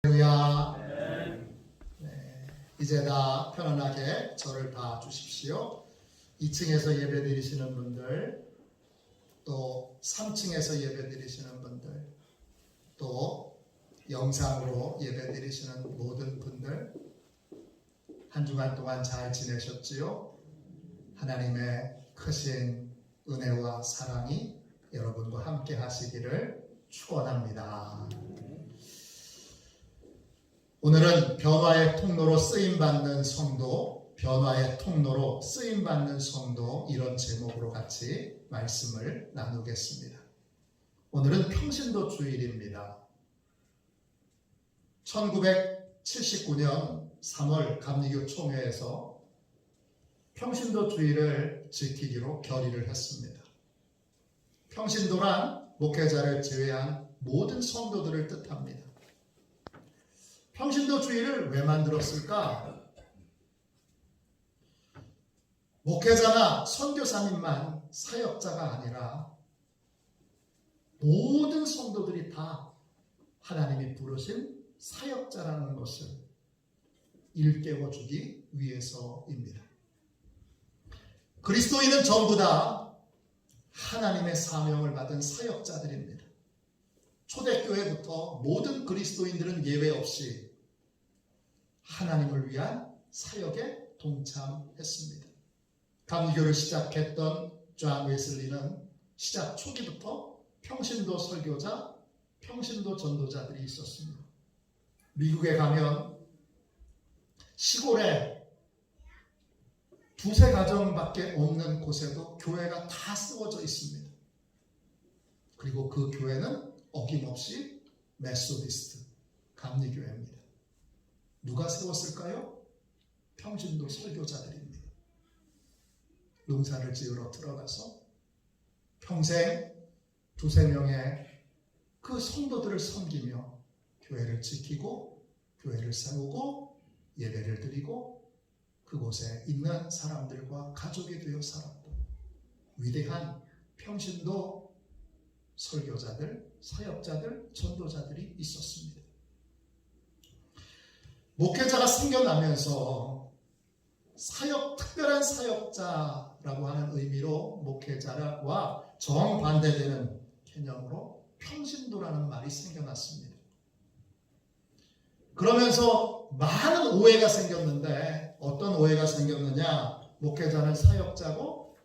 할렐루야. 네, 이제 다 편안하게 저를 봐주십시오. 2층에서 예배 드리시는 분들, 또 3층에서 예배 드리시는 분들, 또 영상으로 예배 드리시는 모든 분들, 한 주간 동안 잘 지내셨지요? 하나님의 크신 은혜와 사랑이 여러분과 함께 하시기를 축원합니다. 오늘은 변화의 통로로 쓰임받는 성도, 변화의 통로로 쓰임받는 성도, 이런 제목으로 같이 말씀을 나누겠습니다. 오늘은 평신도 주일입니다. 1979년 3월 감리교 총회에서 평신도 주일을 지키기로 결의를 했습니다. 평신도란 목회자를 제외한 모든 성도들을 뜻합니다. 평신도 주일을 왜 만들었을까? 목회자나 선교사님만 사역자가 아니라 모든 성도들이 다 하나님이 부르신 사역자라는 것을 일깨워주기 위해서입니다. 그리스도인은 전부 다 하나님의 사명을 받은 사역자들입니다. 초대교회부터 모든 그리스도인들은 예외 없이 하나님을 위한 사역에 동참했습니다. 감리교를 시작했던 존 웨슬리는 시작 초기부터 평신도 설교자, 평신도 전도자들이 있었습니다. 미국에 가면 시골에 두세 가정밖에 없는 곳에도 교회가 다 세워져 있습니다. 그리고 그 교회는 어김없이 메소디스트, 감리교회입니다. 누가 세웠을까요? 평신도 설교자들입니다. 농사를 지으러 들어가서 평생 두세 명의 그 성도들을 섬기며 교회를 지키고 교회를 세우고 예배를 드리고 그곳에 있는 사람들과 가족이 되어 살았던 위대한 평신도 설교자들, 사역자들, 전도자들이 있었습니다. 목회자가 생겨나면서 특별한 사역자라고 하는 의미로 목회자와 정반대되는 개념으로 평신도라는 말이 생겨났습니다. 그러면서 많은 오해가 생겼는데 어떤 오해가 생겼느냐? 목회자는 사역자고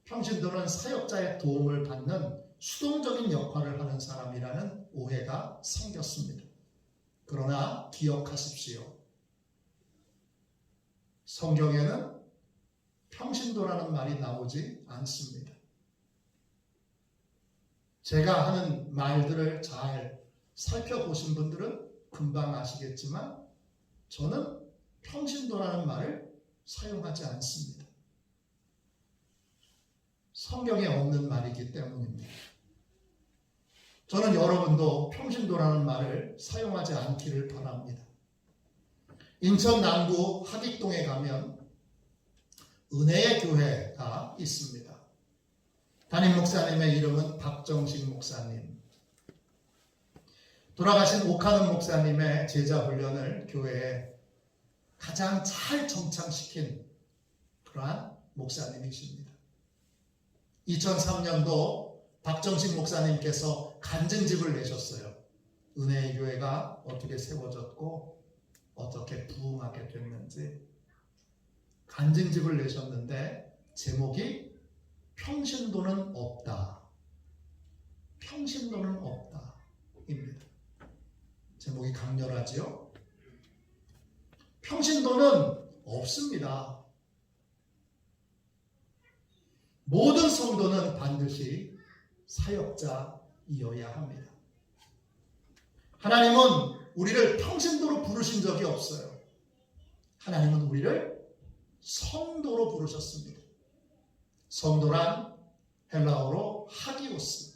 평신도는 사역자의 도움을 받는 수동적인 역할을 하는 사람이라는 오해가 생겼습니다. 그러나 기억하십시오. 성경에는 평신도라는 말이 나오지 않습니다. 제가 하는 말들을 잘 살펴보신 분들은 금방 아시겠지만 저는 평신도라는 말을 사용하지 않습니다. 성경에 없는 말이기 때문입니다. 저는 여러분도 평신도라는 말을 사용하지 않기를 바랍니다. 인천 남구 하객동에 가면 은혜의 교회가 있습니다. 담임 목사님의 이름은 박정식 목사님. 돌아가신 오카는 목사님의 제자 훈련을 교회에 가장 잘 정착시킨 그러한 목사님이십니다. 2003년도 박정식 목사님께서 간증집을 내셨어요. 은혜의 교회가 어떻게 세워졌고 어떻게 부흥하게 됐는지 간증집을 내셨는데 제목이 평신도는 없다. 평신도는 없다 입니다. 제목이 강렬하지요? 평신도는 없습니다. 모든 성도는 반드시 사역자이어야 합니다. 하나님은 우리를 평신도로 부르신 적이 없어요. 하나님은 우리를 성도로 부르셨습니다. 성도란 헬라어로 하기오스.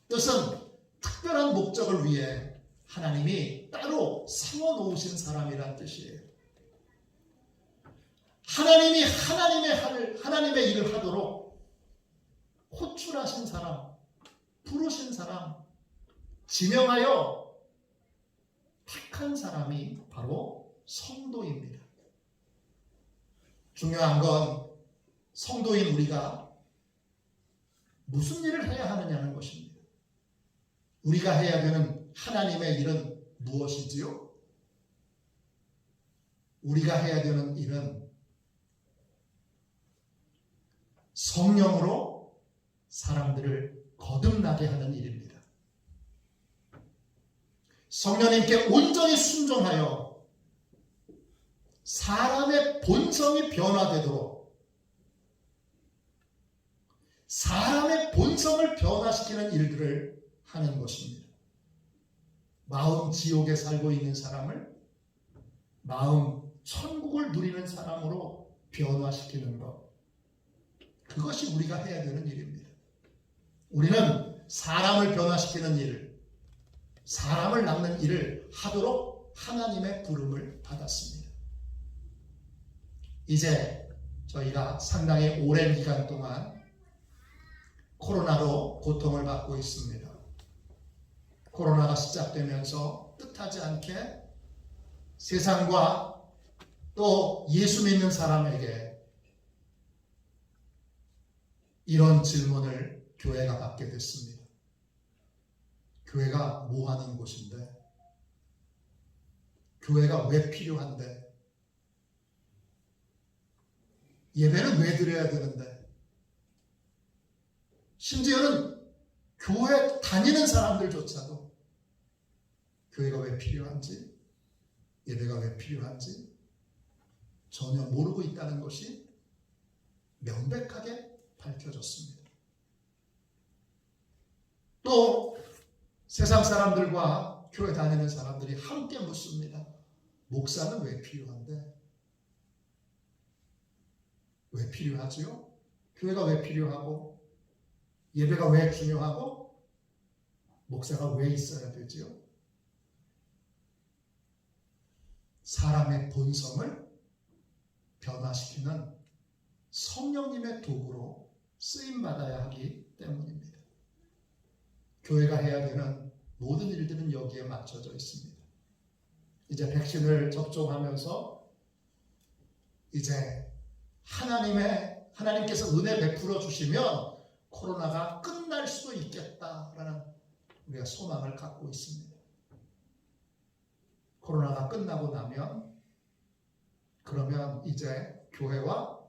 뜻은 특별한 목적을 위해 하나님이 따로 세워놓으신 사람이란 뜻이에요. 하나님이 하나님의 일을 하도록 호출하신 사람, 부르신 사람, 지명하여 택한 사람이 바로 성도입니다. 중요한 건 성도인 우리가 무슨 일을 해야 하느냐는 것입니다. 우리가 해야 되는 하나님의 일은 무엇이지요? 우리가 해야 되는 일은 성령으로 사람들을 거듭나게 하는 일입니다. 성령님께 온전히 순종하여 사람의 본성이 변화되도록, 사람의 본성을 변화시키는 일들을 하는 것입니다. 마음 지옥에 살고 있는 사람을 마음 천국을 누리는 사람으로 변화시키는 것, 그것이 우리가 해야 되는 일입니다. 우리는 사람을 변화시키는 일, 사람을 낚는 일을 하도록 하나님의 부름을 받았습니다. 이제 저희가 상당히 오랜 기간 동안 코로나로 고통을 받고 있습니다. 코로나가 시작되면서 뜻하지 않게 세상과 또 예수 믿는 사람에게 이런 질문을 교회가 받게 됐습니다. 교회가 뭐 하는 곳인데? 교회가 왜 필요한데? 예배는 왜 드려야 되는데? 심지어는 교회 다니는 사람들조차도 교회가 왜 필요한지, 예배가 왜 필요한지 전혀 모르고 있다는 것이 명백하게 밝혀졌습니다. 또 세상 사람들과 교회 다니는 사람들이 함께 묻습니다. 목사는 왜 필요한데? 왜 필요하지요? 교회가 왜 필요하고, 예배가 왜 중요하고, 목사가 왜 있어야 되지요? 사람의 본성을 변화시키는 성령님의 도구로 쓰임받아야 하기 때문입니다. 교회가 해야 되는 모든 일들은 여기에 맞춰져 있습니다. 이제 백신을 접종하면서 이제 하나님께서 은혜 베풀어 주시면 코로나가 끝날 수도 있겠다라는 우리가 소망을 갖고 있습니다. 코로나가 끝나고 나면 그러면 이제 교회와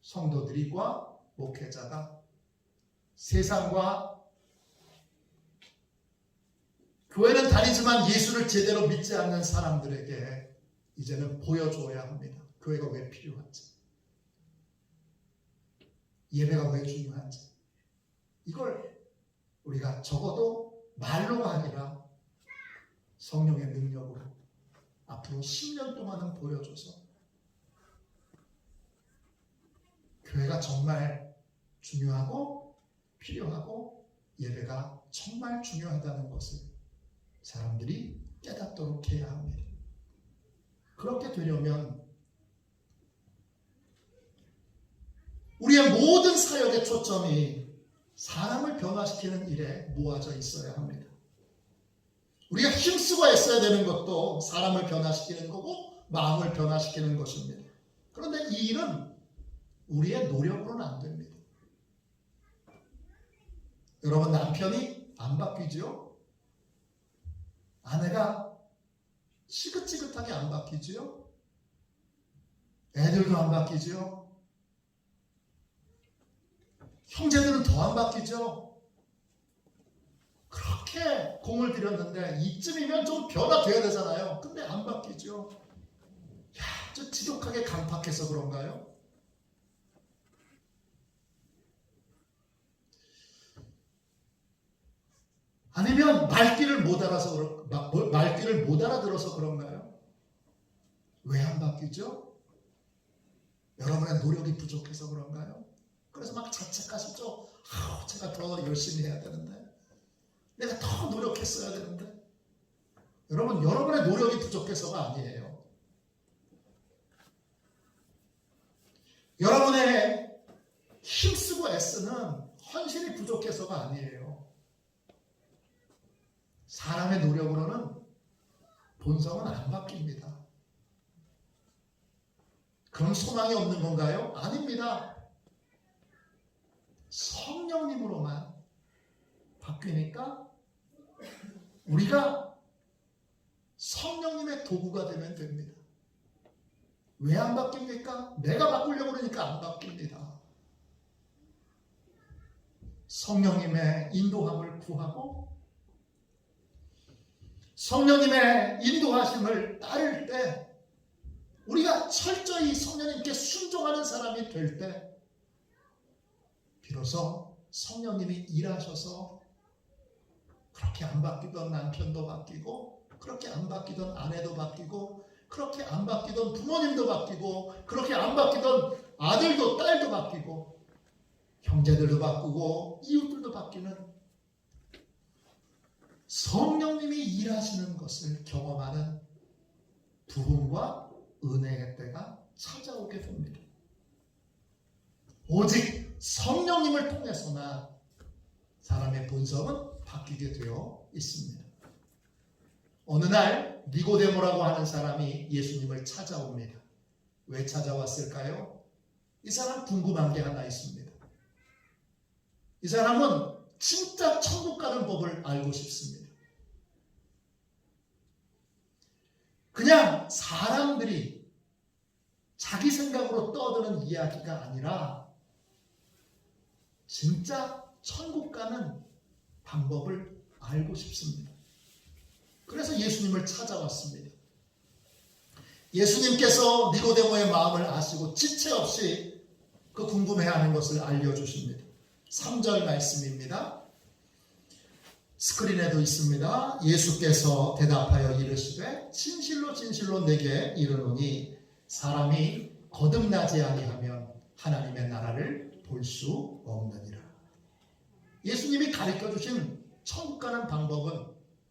성도들과 목회자가 세상과 교회는 다니지만 예수를 제대로 믿지 않는 사람들에게 이제는 보여줘야 합니다. 교회가 왜 필요한지, 예배가 왜 중요한지, 이걸 우리가 적어도 말로가 아니라 성령의 능력으로 앞으로 10년 동안은 보여줘서 교회가 정말 중요하고 필요하고 예배가 정말 중요하다는 것을 사람들이 깨닫도록 해야 합니다. 그렇게 되려면 우리의 모든 사역의 초점이 사람을 변화시키는 일에 모아져 있어야 합니다. 우리가 힘쓰고 애써야 되는 것도 사람을 변화시키는 거고 마음을 변화시키는 것입니다. 그런데 이 일은 우리의 노력으로는 안 됩니다. 여러분, 남편이 안 바뀌죠? 아내가 지긋지긋하게 안 바뀌죠? 애들도 안 바뀌죠? 형제들은 더 안 바뀌죠? 그렇게 공을 들였는데 이쯤이면 좀 변화돼야 되잖아요. 근데 안 바뀌죠? 야, 저 지독하게 강팍해서 그런가요? 아니면 말귀를 못 알아들어서 그런가요? 왜 안 바뀌죠? 여러분의 노력이 부족해서 그런가요? 그래서 막 자책하시죠? 제가 더 열심히 해야 되는데, 내가 더 노력했어야 되는데. 여러분, 여러분의 노력이 부족해서가 아니에요. 여러분의 힘쓰고 애쓰는 헌신이 부족해서가 아니에요. 사람의 노력으로는 본성은 안 바뀝니다. 그럼 소망이 없는 건가요? 아닙니다. 성령님으로만 바뀌니까 우리가 성령님의 도구가 되면 됩니다. 왜 안 바뀝니까? 내가 바꾸려고 그러니까 안 바뀝니다. 성령님의 인도함을 구하고 성령님의 인도하심을 따를 때 우리가 철저히 성령님께 순종하는 사람이 될 때 비로소 성령님이 일하셔서 그렇게 안 바뀌던 남편도 바뀌고 그렇게 안 바뀌던 아내도 바뀌고 그렇게 안 바뀌던 부모님도 바뀌고 그렇게 안 바뀌던 아들도 딸도 바뀌고 형제들도 바꾸고 이웃들도 바뀌는 성령님이 일하시는 것을 경험하는 부흥과 은혜의 때가 찾아오게 됩니다. 오직 성령님을 통해서나 사람의 본성은 바뀌게 되어 있습니다. 어느 날 니고데모라고 하는 사람이 예수님을 찾아옵니다. 왜 찾아왔을까요? 이 사람 궁금한 게 하나 있습니다. 이 사람은 진짜 천국 가는 법을 알고 싶습니다. 그냥 사람들이 자기 생각으로 떠드는 이야기가 아니라 진짜 천국 가는 방법을 알고 싶습니다. 그래서 예수님을 찾아왔습니다. 예수님께서 니고데모의 마음을 아시고 지체 없이 그 궁금해하는 것을 알려주십니다. 3절 말씀입니다. 스크린에도 있습니다. 예수께서 대답하여 이르시되 진실로 진실로 내게 이르노니 사람이 거듭나지 아니하면 하나님의 나라를 볼 수 없느니라. 예수님이 가르쳐주신 천국 가는 방법은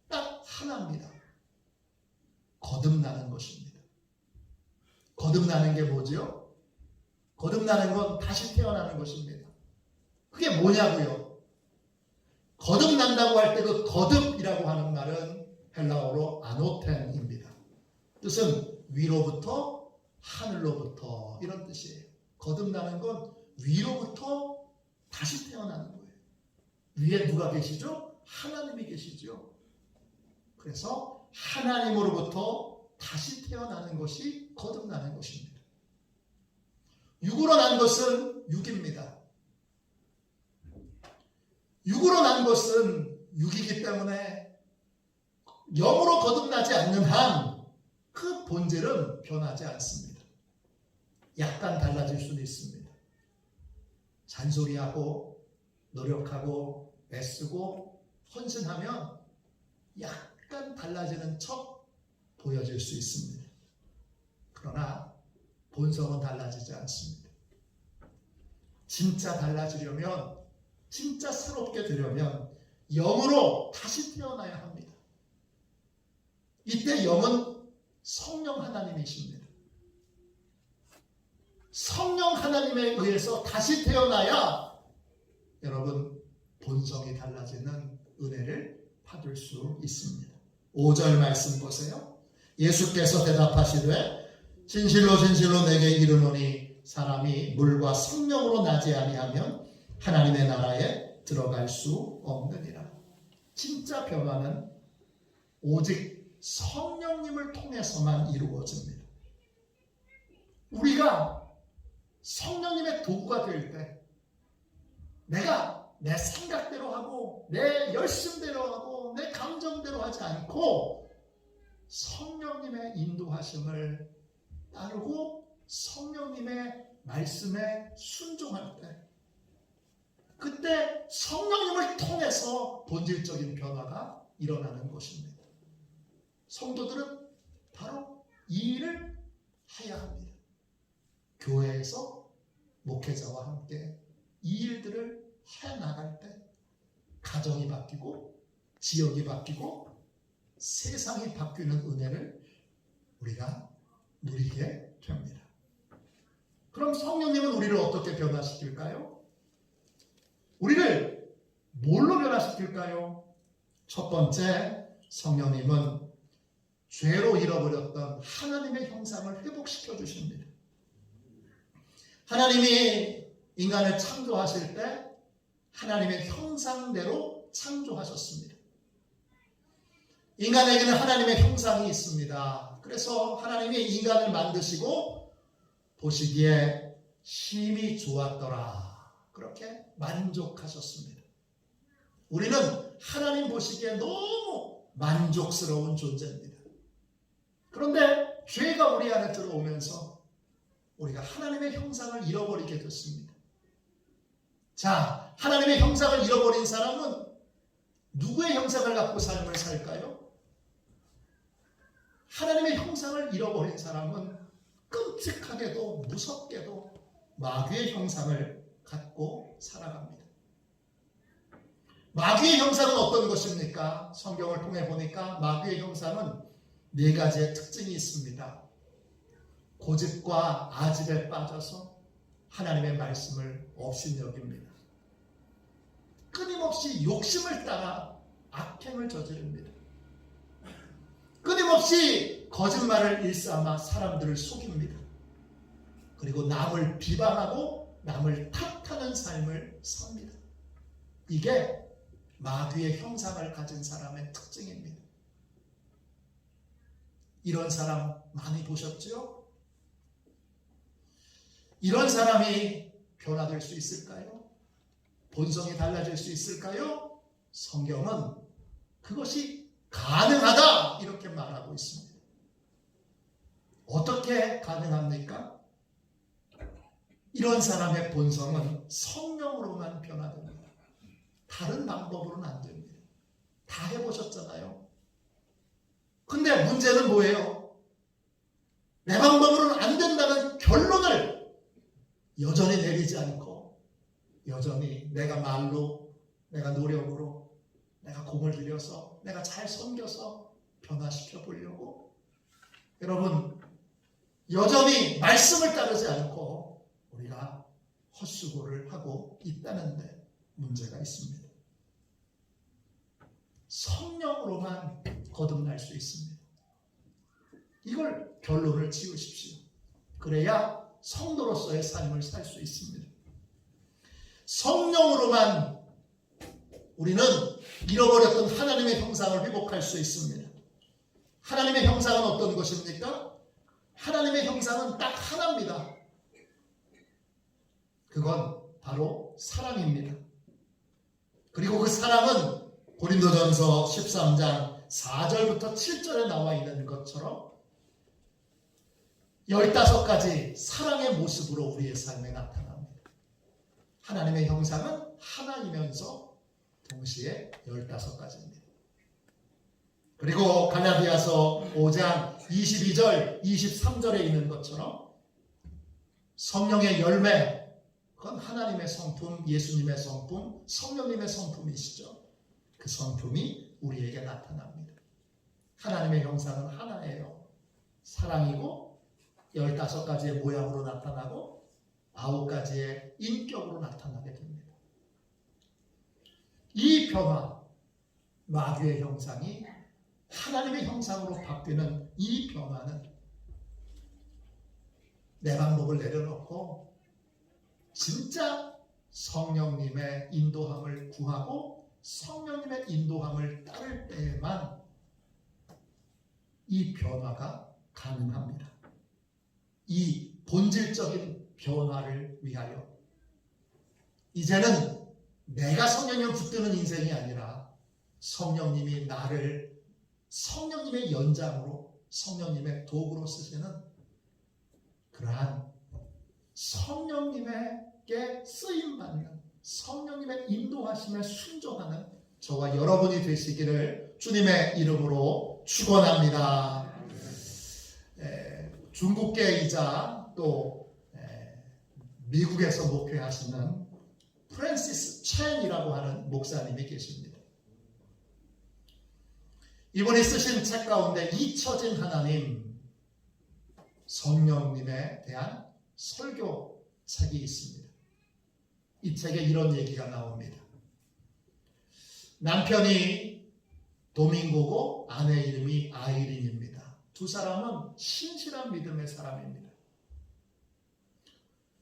딱 하나입니다. 거듭나는 것입니다. 거듭나는 게 뭐죠? 거듭나는 건 다시 태어나는 것입니다. 그게 뭐냐고요? 거듭난다고 할 때 그 거듭이라고 하는 말은 헬라어로 아노텐입니다. 뜻은 위로부터 하늘로부터 이런 뜻이에요. 거듭나는 건 위로부터 다시 태어나는 거예요. 위에 누가 계시죠? 하나님이 계시죠. 그래서 하나님으로부터 다시 태어나는 것이 거듭나는 것입니다. 육으로 난 것은 육입니다. 육으로 난 것은 육이기 때문에 영으로 거듭나지 않는 한 그 본질은 변하지 않습니다. 약간 달라질 수는 있습니다. 잔소리하고 노력하고 애쓰고 헌신하면 약간 달라지는 척 보여질 수 있습니다. 그러나 본성은 달라지지 않습니다. 진짜 달라지려면 진짜 새롭게 되려면 영으로 다시 태어나야 합니다. 이때 영은 성령 하나님이십니다. 성령 하나님에 의해서 다시 태어나야 여러분 본성이 달라지는 은혜를 받을 수 있습니다. 5절 말씀 보세요. 예수께서 대답하시되 진실로 진실로 내게 이르노니 사람이 물과 성령으로 나지 아니하면 하나님의 나라에 들어갈 수 없느니라. 진짜 변화는 오직 성령님을 통해서만 이루어집니다. 우리가 성령님의 도구가 될 때 내가 내 생각대로 하고 내 열심대로 하고 내 감정대로 하지 않고 성령님의 인도하심을 따르고 성령님의 말씀에 순종할 때 그때 성령님을 통해서 본질적인 변화가 일어나는 것입니다. 성도들은 바로 이 일을 해야 합니다. 교회에서 목회자와 함께 이 일들을 해나갈 때 가정이 바뀌고 지역이 바뀌고 세상이 바뀌는 은혜를 우리가 누리게 됩니다. 그럼 성령님은 우리를 어떻게 변화시킬까요? 우리를 뭘로 변화시킬까요? 첫 번째, 성령님은 죄로 잃어버렸던 하나님의 형상을 회복시켜 주십니다. 하나님이 인간을 창조하실 때 하나님의 형상대로 창조하셨습니다. 인간에게는 하나님의 형상이 있습니다. 그래서 하나님이 인간을 만드시고 보시기에 힘이 좋았더라. 그렇게 만족하셨습니다. 우리는 하나님 보시기에 너무 만족스러운 존재입니다. 그런데 죄가 우리 안에 들어오면서 우리가 하나님의 형상을 잃어버리게 됐습니다. 자, 하나님의 형상을 잃어버린 사람은 누구의 형상을 갖고 삶을 살까요? 하나님의 형상을 잃어버린 사람은 끔찍하게도 무섭게도 마귀의 형상을 갖고 살아갑니다. 마귀의 형상은 어떤 것입니까? 성경을 통해 보니까 마귀의 형상은 4가지의 특징이 있습니다. 고집과 아집에 빠져서 하나님의 말씀을 업신여깁니다. 끊임없이 욕심을 따라 악행을 저지릅니다. 끊임없이 거짓말을 일삼아 사람들을 속입니다. 그리고 남을 비방하고 남을 탓하는 삶을 삽니다. 이게 마귀의 형상을 가진 사람의 특징입니다. 이런 사람 많이 보셨죠? 이런 사람이 변화될 수 있을까요? 본성이 달라질 수 있을까요? 성경은 그것이 가능하다 이렇게 말하고 있습니다. 어떻게 가능합니까? 이런 사람의 본성은 성령으로만 변화됩니다. 다른 방법으로는 안 됩니다. 다 해보셨잖아요. 근데 문제는 뭐예요? 내 방법으로는 안 된다는 결론을 여전히 내리지 않고 여전히 내가 말로, 내가 노력으로, 내가 공을 들여서, 내가 잘 섬겨서 변화시켜 보려고, 여러분 여전히 말씀을 따르지 않고 우리가 헛수고를 하고 있다는 데 문제가 있습니다. 성령으로만 거듭날 수 있습니다. 이걸 결론을 지으십시오. 그래야 성도로서의 삶을 살 수 있습니다. 성령으로만 우리는 잃어버렸던 하나님의 형상을 회복할 수 있습니다. 하나님의 형상은 어떤 것입니까? 하나님의 형상은 딱 하나입니다. 그건 바로 사랑입니다. 그리고 그 사랑은 고린도전서 13장 4절부터 7절에 나와 있는 것처럼 15가지 사랑의 모습으로 우리의 삶에 나타납니다. 하나님의 형상은 하나이면서 동시에 15가지입니다. 그리고 갈라디아서 5장 22절, 23절에 있는 것처럼 성령의 열매, 그건 하나님의 성품, 예수님의 성품, 성령님의 성품이시죠. 그 성품이 우리에게 나타납니다. 하나님의 형상은 하나예요. 사랑이고 15가지의 모양으로 나타나고 9가지의 인격으로 나타나게 됩니다. 이 변화, 마귀의 형상이 하나님의 형상으로 바뀌는 이 변화는 내 방법을 내려놓고 진짜 성령님의 인도함을 구하고 성령님의 인도함을 따를 때에만 이 변화가 가능합니다. 이 본질적인 변화를 위하여 이제는 내가 성령님을 붙드는 인생이 아니라 성령님이 나를 성령님의 연장으로 성령님의 도구로 쓰시는 그러한 성령님에게 쓰임받는 성령님의 인도하심에 순종하는 저와 여러분이 되시기를 주님의 이름으로 축원합니다. 중국계이자 또 미국에서 목회하시는 프랜시스 첸이라고 하는 목사님이 계십니다. 이분이 쓰신 책 가운데 잊혀진 하나님, 성령님에 대한 설교 책이 있습니다. 이 책에 이런 얘기가 나옵니다. 남편이 도밍고고 아내 이름이 아이린입니다. 두 사람은 신실한 믿음의 사람입니다.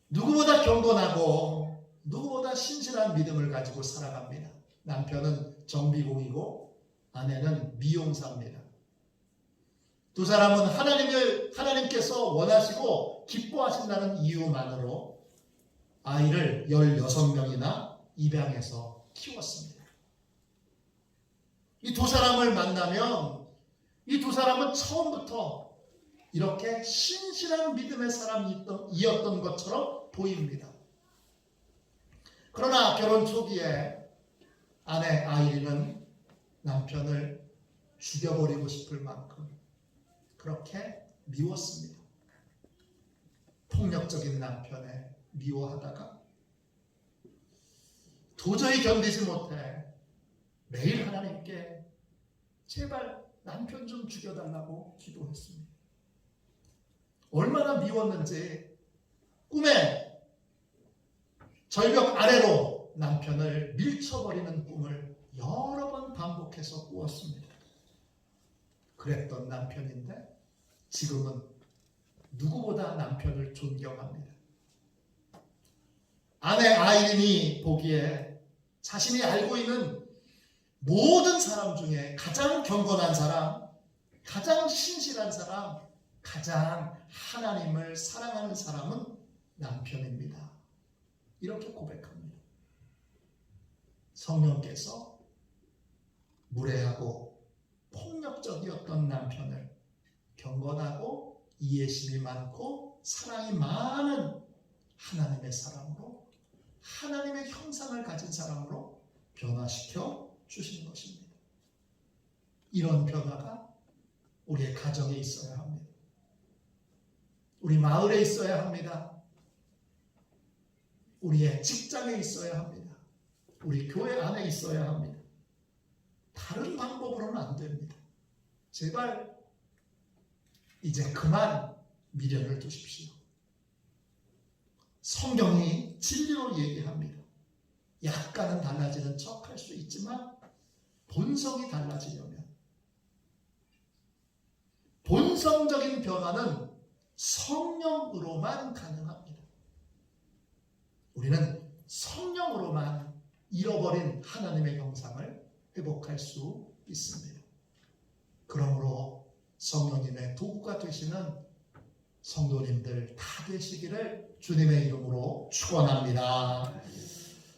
누구보다 경건하고 누구보다 신실한 믿음을 가지고 살아갑니다. 남편은 정비공이고 아내는 미용사입니다. 두 사람은 하나님께서 원하시고 기뻐하신다는 이유만으로 아이를 16명이나 입양해서 키웠습니다. 이 두 사람을 만나면 이 두 사람은 처음부터 이렇게 신실한 믿음의 사람이었던 것처럼 보입니다. 그러나 결혼 초기에 아내 아이린은 남편을 죽여버리고 싶을 만큼 그렇게 미웠습니다. 폭력적인 남편에 미워하다가 도저히 견디지 못해 매일 하나님께 제발 남편 좀 죽여달라고 기도했습니다. 얼마나 미웠는지 꿈에 절벽 아래로 남편을 밀쳐버리는 꿈을 여러 번 반복해서 꾸었습니다. 그랬던 남편인데 지금은 누구보다 남편을 존경합니다. 아내 아이린이 보기에 자신이 알고 있는 모든 사람 중에 가장 경건한 사람, 가장 신실한 사람, 가장 하나님을 사랑하는 사람은 남편입니다. 이렇게 고백합니다. 성령께서 무례하고 폭력적이었던 남편을 경건하고 이해심이 많고 사랑이 많은 하나님의 사람으로, 하나님의 형상을 가진 사람으로 변화시켜 주신 것입니다. 이런 변화가 우리의 가정에 있어야 합니다. 우리 마을에 있어야 합니다. 우리의 직장에 있어야 합니다. 우리 교회 안에 있어야 합니다. 다른 방법으로는 안 됩니다. 제발 이제 그만 미련을 두십시오. 성경이 진리로 얘기합니다. 약간은 달라지는 척 할 수 있지만 본성이 달라지려면, 본성적인 변화는 성령으로만 가능합니다. 우리는 성령으로만 잃어버린 하나님의 형상을 회복할 수 있습니다. 그러므로 성령님의 도구가 되시는 성도님들 다 되시기를 주님의 이름으로 축원합니다.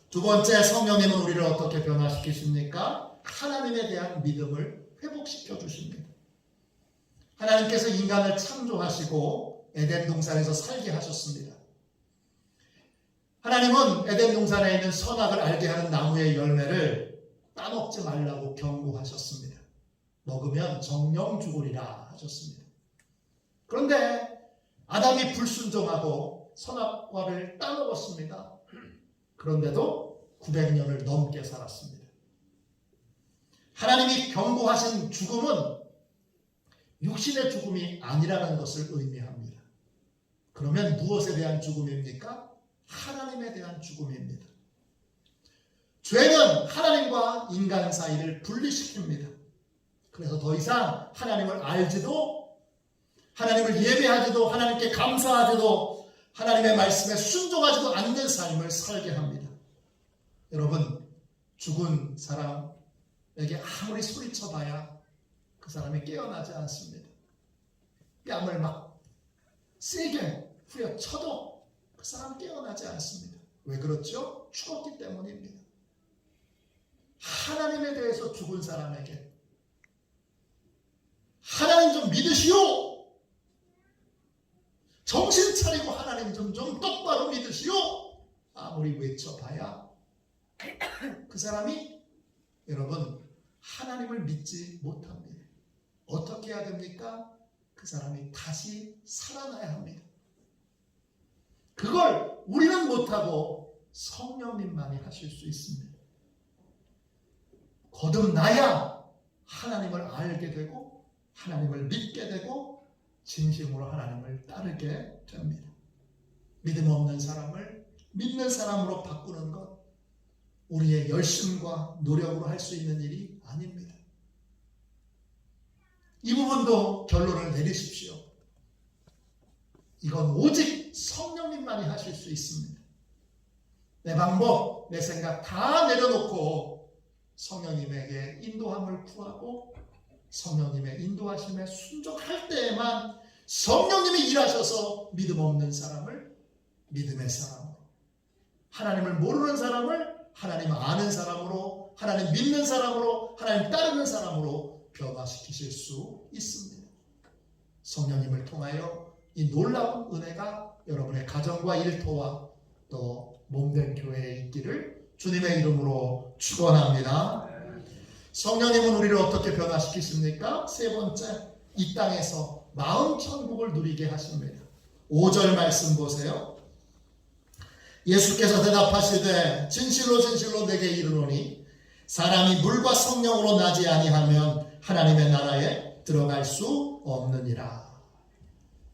두 번째, 성령님은 우리를 어떻게 변화시키십니까? 하나님에 대한 믿음을 회복시켜 주십니다. 하나님께서 인간을 창조하시고 에덴 동산에서 살게 하셨습니다. 하나님은 에덴 동산에 있는 선악을 알게 하는 나무의 열매를 따먹지 말라고 경고하셨습니다. 먹으면 정령 죽으리라 하셨습니다. 그런데 아담이 불순종하고 선악과를 따먹었습니다. 그런데도 900년을 넘게 살았습니다. 하나님이 경고하신 죽음은 육신의 죽음이 아니라는 것을 의미합니다. 그러면 무엇에 대한 죽음입니까? 하나님에 대한 죽음입니다. 죄는 하나님과 인간 사이를 분리시킵니다. 그래서 더 이상 하나님을 알지도, 하나님을 예배하지도, 하나님께 감사하지도, 하나님의 말씀에 순종하지도 않는 삶을 살게 합니다. 여러분, 죽은 사람에게 아무리 소리쳐봐야 그 사람이 깨어나지 않습니다. 뺨을 막 세게 후려쳐도 그 사람 깨어나지 않습니다. 왜 그렇죠? 죽었기 때문입니다. 하나님에 대해서 죽은 사람에게 하나님 좀 믿으시오! 정신 차리고 하나님 좀 똑바로 믿으시오! 아무리 외쳐봐야 그 사람이, 여러분, 하나님을 믿지 못합니다. 어떻게 해야 됩니까? 그 사람이 다시 살아나야 합니다. 그걸 우리는 못하고 성령님만이 하실 수 있습니다. 거듭나야 하나님을 알게 되고 하나님을 믿게 되고 진심으로 하나님을 따르게 됩니다. 믿음 없는 사람을 믿는 사람으로 바꾸는 것, 우리의 열심과 노력으로 할 수 있는 일이 아닙니다. 이 부분도 결론을 내리십시오. 이건 오직 성령님만이 하실 수 있습니다. 내 방법, 내 생각 다 내려놓고 성령님에게 인도함을 구하고 성령님의 인도하심에 순종할 때에만 성령님이 일하셔서 믿음 없는 사람을 믿음의 사람으로, 하나님을 모르는 사람을 하나님 아는 사람으로, 하나님 믿는 사람으로, 하나님 따르는 사람으로 변화시키실 수 있습니다. 성령님을 통하여 이 놀라운 은혜가 여러분의 가정과 일터와 또 몸된 교회에 있기를 주님의 이름으로 축원합니다. 성령님은 우리를 어떻게 변화시키십니까? 세 번째, 이 땅에서 마음 천국을 누리게 하십니다. 5절 말씀 보세요. 예수께서 대답하시되 진실로 진실로 내게 이르노니 사람이 물과 성령으로 나지 아니하면 하나님의 나라에 들어갈 수 없느니라.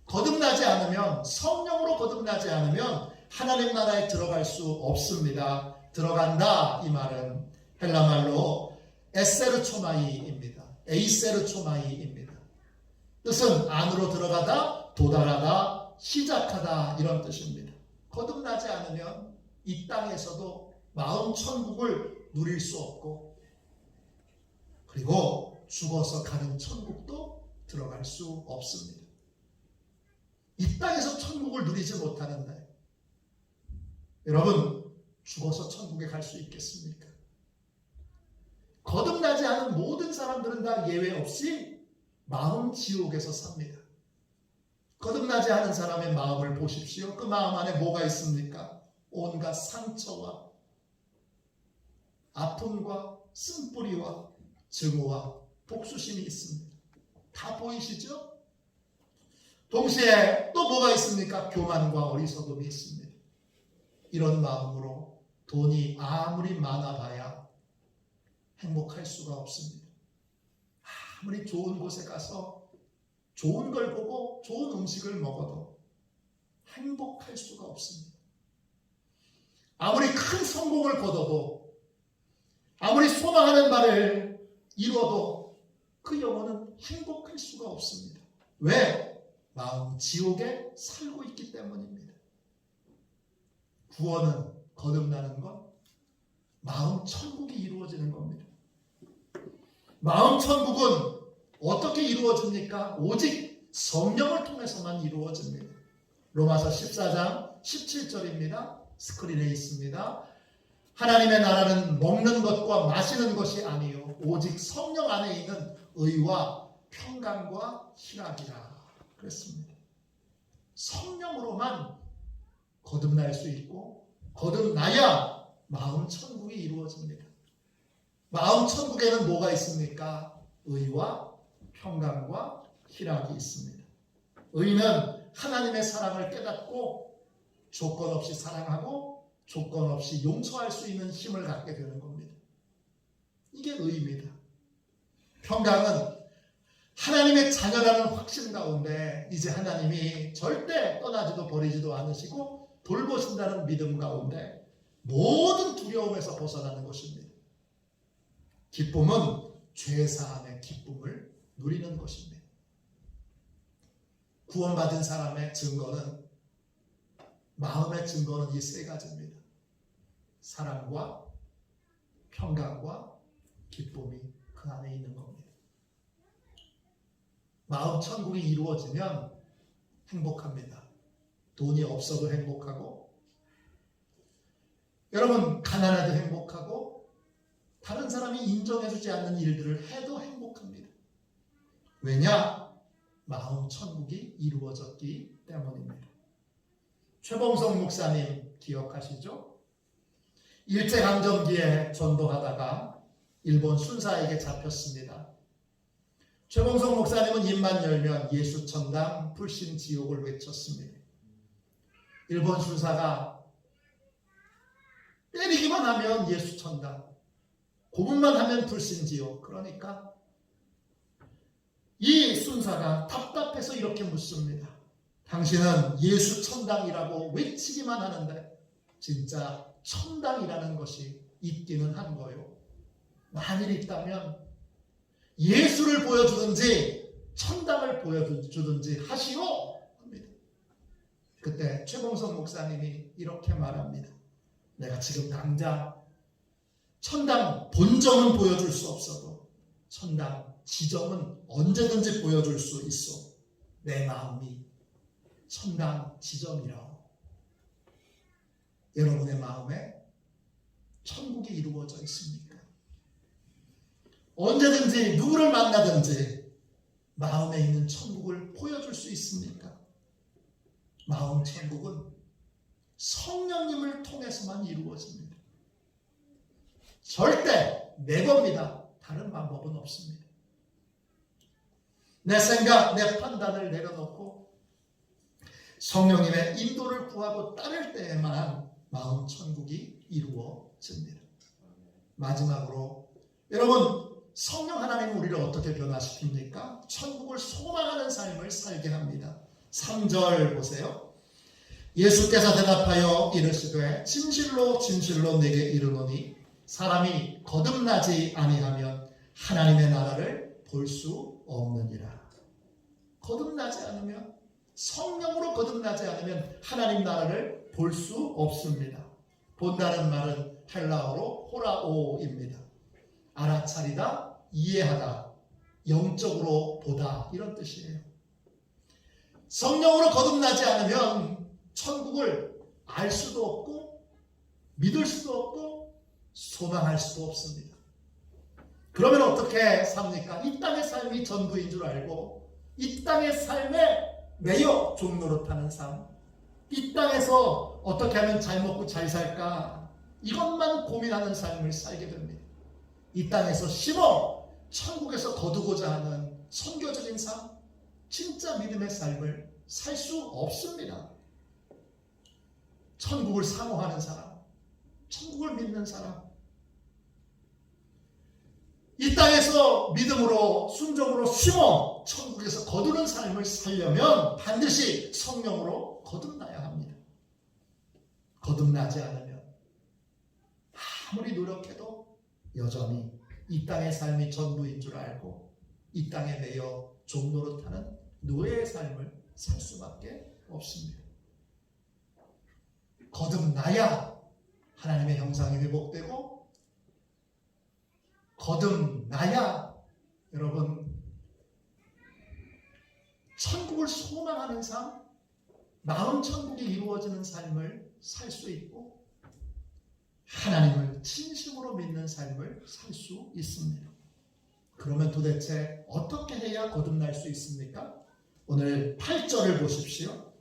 거듭나지 않으면, 성령으로 거듭나지 않으면 하나님 나라에 들어갈 수 없습니다. 들어간다 이 말은 헬라 말로 에세르초마이입니다. 에이세르초마이입니다. 뜻은 안으로 들어가다, 도달하다, 시작하다 이런 뜻입니다. 거듭나지 않으면 이 땅에서도 마음 천국을 누릴 수 없고, 그리고 죽어서 가는 천국도 들어갈 수 없습니다. 이 땅에서 천국을 누리지 못하는데 여러분, 죽어서 천국에 갈 수 있겠습니까? 거듭나지 않은 모든 사람들은 다 예외 없이 마음 지옥에서 삽니다. 거듭나지 않은 사람의 마음을 보십시오. 그 마음 안에 뭐가 있습니까? 온갖 상처와 아픔과 쓴뿌리와 증오와 복수심이 있습니다. 다 보이시죠? 동시에 또 뭐가 있습니까? 교만과 어리석음이 있습니다. 이런 마음으로 돈이 아무리 많아봐야 행복할 수가 없습니다. 아무리 좋은 곳에 가서 좋은 걸 보고 좋은 음식을 먹어도 행복할 수가 없습니다. 아무리 큰 성공을 거둬도, 아무리 소망하는 바를 이루어도 그 영혼은 행복할 수가 없습니다. 왜? 마음 지옥에 살고 있기 때문입니다. 구원은, 거듭나는 것, 마음 천국이 이루어지는 겁니다. 마음 천국은 어떻게 이루어집니까? 오직 성령을 통해서만 이루어집니다. 로마서 14장 17절입니다. 스크린에 있습니다. 하나님의 나라는 먹는 것과 마시는 것이 아니요 오직 성령 안에 있는 의와 평강과 희락이라 그랬습니다. 성령으로만 거듭날 수 있고, 거듭나야 마음 천국이 이루어집니다. 마음 천국에는 뭐가 있습니까? 의와 평강과 희락이 있습니다. 의는 하나님의 사랑을 깨닫고 조건 없이 사랑하고 조건 없이 용서할 수 있는 힘을 갖게 되는 겁니다. 이게 의입니다. 평강은 하나님의 자녀라는 확신 가운데 이제 하나님이 절대 떠나지도 버리지도 않으시고 돌보신다는 믿음 가운데 모든 두려움에서 벗어나는 것입니다. 기쁨은 죄사함의 기쁨을 누리는 것입니다. 구원받은 사람의 증거는, 마음의 증거는 이 세 가지입니다. 사랑과 평강과 기쁨이 그 안에 있는 겁니다. 마음 천국이 이루어지면 행복합니다. 돈이 없어도 행복하고, 여러분 가난해도 행복하고, 다른 사람이 인정해주지 않는 일들을 해도 행복합니다. 왜냐? 마음 천국이 이루어졌기 때문입니다. 최봉성 목사님 기억하시죠? 일제강점기에 전도하다가 일본 순사에게 잡혔습니다. 최봉성 목사님은 입만 열면 예수천당 불신지옥을 외쳤습니다. 일본 순사가 때리기만 하면 예수천당, 고문만 하면 불신지옥. 그러니까 이 순사가 답답해서 이렇게 묻습니다. 당신은 예수천당이라고 외치기만 하는데 진짜 천당이라는 것이 있기는 한 거요? 만일 있다면 예수를 보여주든지 천당을 보여주든지 하시오 합니다. 그때 최봉석 목사님이 이렇게 말합니다. 내가 지금 당장 천당 본점은 보여줄 수 없어도 천당 지점은 언제든지 보여줄 수 있어. 내 마음이 천당 지점이라. 여러분의 마음에 천국이 이루어져 있습니까? 언제든지 누구를 만나든지 마음에 있는 천국을 보여줄 수 있습니까? 마음 천국은 성령님을 통해서만 이루어집니다. 절대 내 겁니다. 다른 방법은 없습니다. 내 생각, 내 판단을 내려놓고 성령님의 인도를 구하고 따를 때에만 마음 천국이 이루어집니다. 마지막으로 여러분, 성령 하나님은 우리를 어떻게 변화시킵니까? 천국을 소망하는 삶을 살게 합니다. 3절 보세요. 예수께서 대답하여 이르시되 진실로 진실로 내게 이르노니 사람이 거듭나지 아니하면 하나님의 나라를 볼 수 없느니라. 거듭나지 않으면, 성령으로 거듭나지 않으면 하나님 나라를 볼 수 없습니다. 본다는 말은 헬라어로 호라오입니다. 알아차리다, 이해하다, 영적으로 보다, 이런 뜻이에요. 성령으로 거듭나지 않으면 천국을 알 수도 없고 믿을 수도 없고 소망할 수도 없습니다. 그러면 어떻게 삽니까? 이 땅의 삶이 전부인 줄 알고 이 땅의 삶에 매여 종노릇하는 삶, 이 땅에서 어떻게 하면 잘 먹고 잘 살까, 이것만 고민하는 삶을 살게 됩니다. 이 땅에서 심어 천국에서 거두고자 하는 선교적인 삶, 진짜 믿음의 삶을 살 수 없습니다. 천국을 사모하는 사람, 천국을 믿는 사람, 이 땅에서 믿음으로 순종으로 심어 천국에서 거두는 삶을 살려면 반드시 성령으로 거듭나야 합니다. 거듭나지 않으면 아무리 노력해도 여전히 이 땅의 삶이 전부인 줄 알고 이 땅에 매여 종노릇하는 노예의 삶을 살 수밖에 없습니다. 거듭나야 하나님의 형상이 회복되고 거듭나야 여러분 천국을 소망하는 삶, 마음 천국이 이루어지는 삶을 살 수 있고 하나님을 진심으로 믿는 삶을 살 수 있습니다. 그러면 도대체 어떻게 해야 거듭날 수 있습니까? 오늘 8절을 보십시오.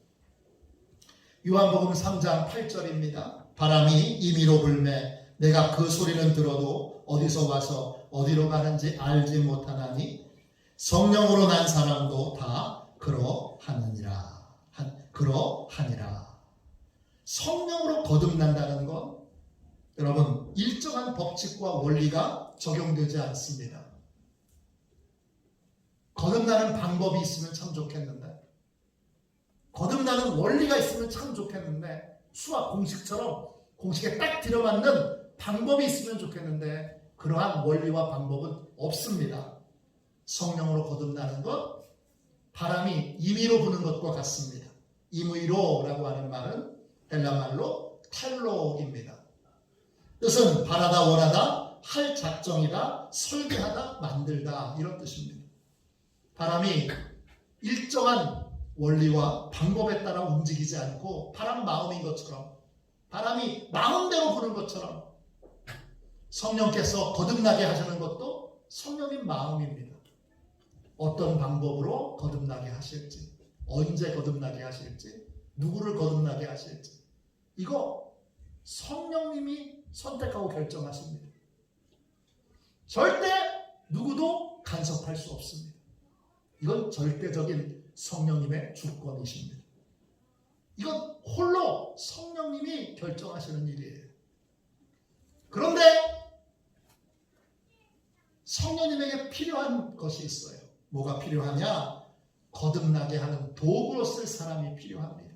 요한복음 3장 8절입니다. 바람이 임의로 불매 내가 그 소리는 들어도 어디서 와서 어디로 가는지 알지 못하나니 성령으로 난 사람도 다 그러하느니라. 그러하니라. 성령으로 거듭난다는 건 여러분 일정한 법칙과 원리가 적용되지 않습니다. 거듭나는 방법이 있으면 참 좋겠는데, 거듭나는 원리가 있으면 참 좋겠는데, 수학 공식처럼 공식에 딱 들어맞는 방법이 있으면 좋겠는데 그러한 원리와 방법은 없습니다. 성령으로 거듭나는 것, 바람이 임의로 부는 것과 같습니다. 임의로라고 하는 말은 헬라말로 텔로입니다. 뜻은 바라다, 원하다, 할 작정이다, 설계하다, 만들다, 이런 뜻입니다. 바람이 일정한 원리와 방법에 따라 움직이지 않고 바람 마음인 것처럼, 바람이 마음대로 부는 것처럼 성령께서 거듭나게 하시는 것도 성령님 마음입니다. 어떤 방법으로 거듭나게 하실지, 언제 거듭나게 하실지, 누구를 거듭나게 하실지, 이거 성령님이 선택하고 결정하십니다. 절대 누구도 간섭할 수 없습니다. 이건 절대적인 성령님의 주권이십니다. 이건 홀로 성령님이 결정하시는 일이에요. 그런데 성령님에게 필요한 것이 있어요. 뭐가 필요하냐? 거듭나게 하는 도구로 쓸 사람이 필요합니다.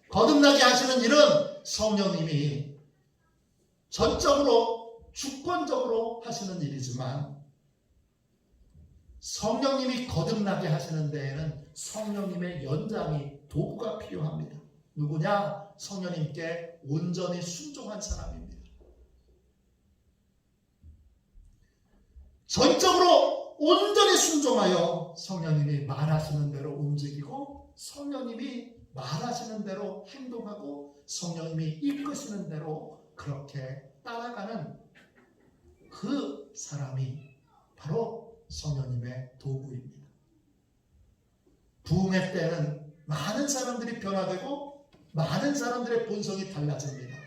거듭나게 하시는 일은 성령님이 전적으로 주권적으로 하시는 일이지만 성령님이 거듭나게 하시는 데에는 성령님의 연장이 도구가 필요합니다. 누구냐? 성령님께 온전히 순종한 사람입니다. 전적으로 온전히 순종하여 성령님이 말하시는 대로 움직이고 성령님이 말하시는 대로 행동하고 성령님이 이끄시는 대로 그렇게 따라가는 그 사람이 바로 성령님의 도구입니다. 부흥의 때는 많은 사람들이 변화되고 많은 사람들의 본성이 달라집니다.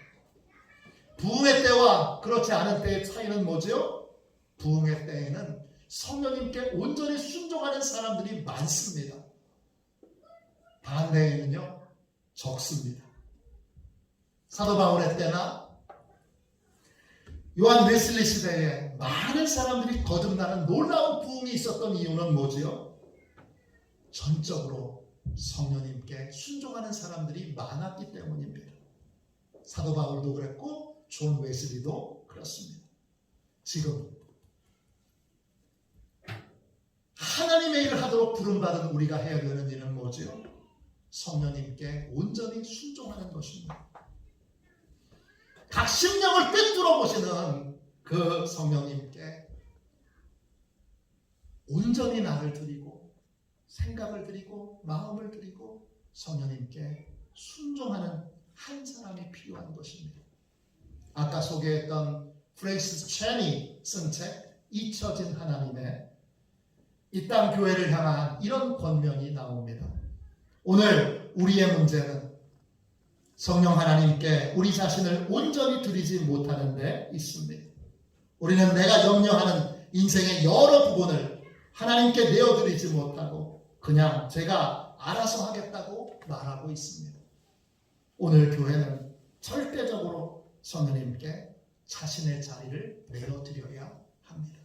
부흥의 때와 그렇지 않은 때의 차이는 뭐죠? 부흥의 때에는 성령님께 온전히 순종하는 사람들이 많습니다. 반대에는요, 적습니다. 사도 바울의 때나 요한 웨슬리 시대에 많은 사람들이 거듭나는 놀라운 부흥이 있었던 이유는 뭐지요? 전적으로 성령님께 순종하는 사람들이 많았기 때문입니다. 사도 바울도 그랬고 존 웨슬리도 그렇습니다. 지금 하나님의 일을 하도록 부름받은 우리가 해야 되는 일은 뭐지요? 성령님께 온전히 순종하는 것입니다. 각 심령을 꿰뚫어 보시는 그 성령님께 온전히 나를 드리고 생각을 드리고 마음을 드리고 성령님께 순종하는 한 사람이 필요한 것입니다. 아까 소개했던 프랜시스 챈이 쓴 책 잊혀진 하나님의 이 땅 교회를 향한 이런 권면이 나옵니다. 오늘 우리의 문제는 성령 하나님께 우리 자신을 온전히 드리지 못하는 데 있습니다. 우리는 내가 염려하는 인생의 여러 부분을 하나님께 내어드리지 못하고 그냥 제가 알아서 하겠다고 말하고 있습니다. 오늘 교회는 절대적으로 성령님께 자신의 자리를 내어드려야 합니다.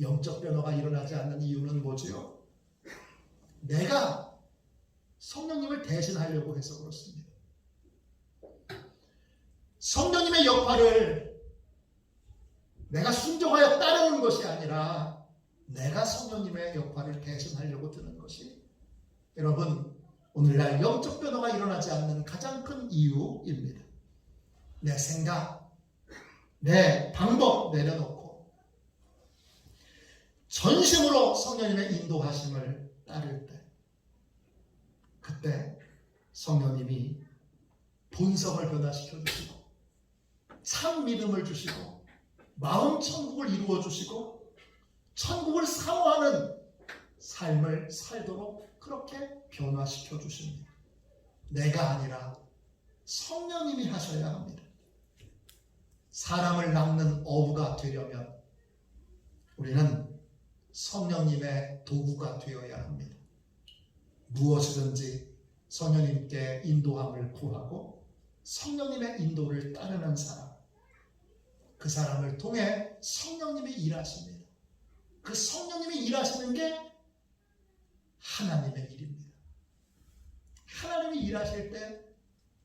영적 변화가 일어나지 않는 이유는 뭐지요? 내가 성령님을 대신하려고 해서 그렇습니다. 성령님의 역할을 내가 순종하여 따르는 것이 아니라 내가 성령님의 역할을 대신하려고 드는 것이 여러분 오늘날 영적 변화가 일어나지 않는 가장 큰 이유입니다. 내 생각, 내 방법 내려놓고 전심으로 성령님의 인도하심을 따를 때 그때 성령님이 본성을 변화시켜 주시고 참 믿음을 주시고 마음 천국을 이루어 주시고 천국을 사모하는 삶을 살도록 그렇게 변화시켜 주십니다. 내가 아니라 성령님이 하셔야 합니다. 사람을 낚는 어부가 되려면 우리는 성령님의 도구가 되어야 합니다. 무엇이든지 성령님께 인도함을 구하고 성령님의 인도를 따르는 사람, 그 사람을 통해 성령님이 일하십니다. 그 성령님이 일하시는 게 하나님의 일입니다. 하나님이 일하실 때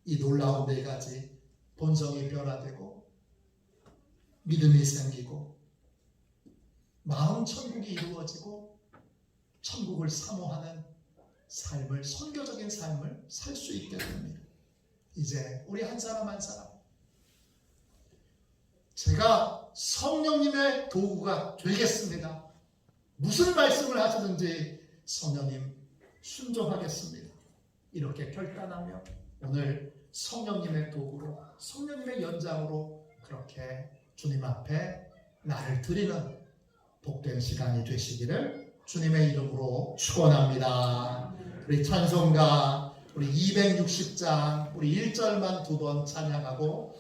이 놀라운 네 가지 본성이 변화되고 믿음이 생기고 마음 천국이 이루어지고 천국을 사모하는 삶을, 선교적인 삶을 살 수 있게 됩니다. 이제 우리 한 사람 한 사람 제가 성령님의 도구가 되겠습니다. 무슨 말씀을 하시든지 성령님 순종하겠습니다. 이렇게 결단하며 오늘 성령님의 도구로 성령님의 연장으로 그렇게 주님 앞에 나를 드리는 복된 시간이 되시기를 주님의 이름으로 축원합니다. 우리 찬송가 우리 260장 우리 1절만 2번 찬양하고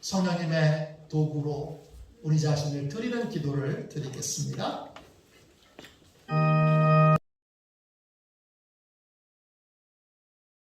성령님의 도구로 우리 자신을 드리는 기도를 드리겠습니다.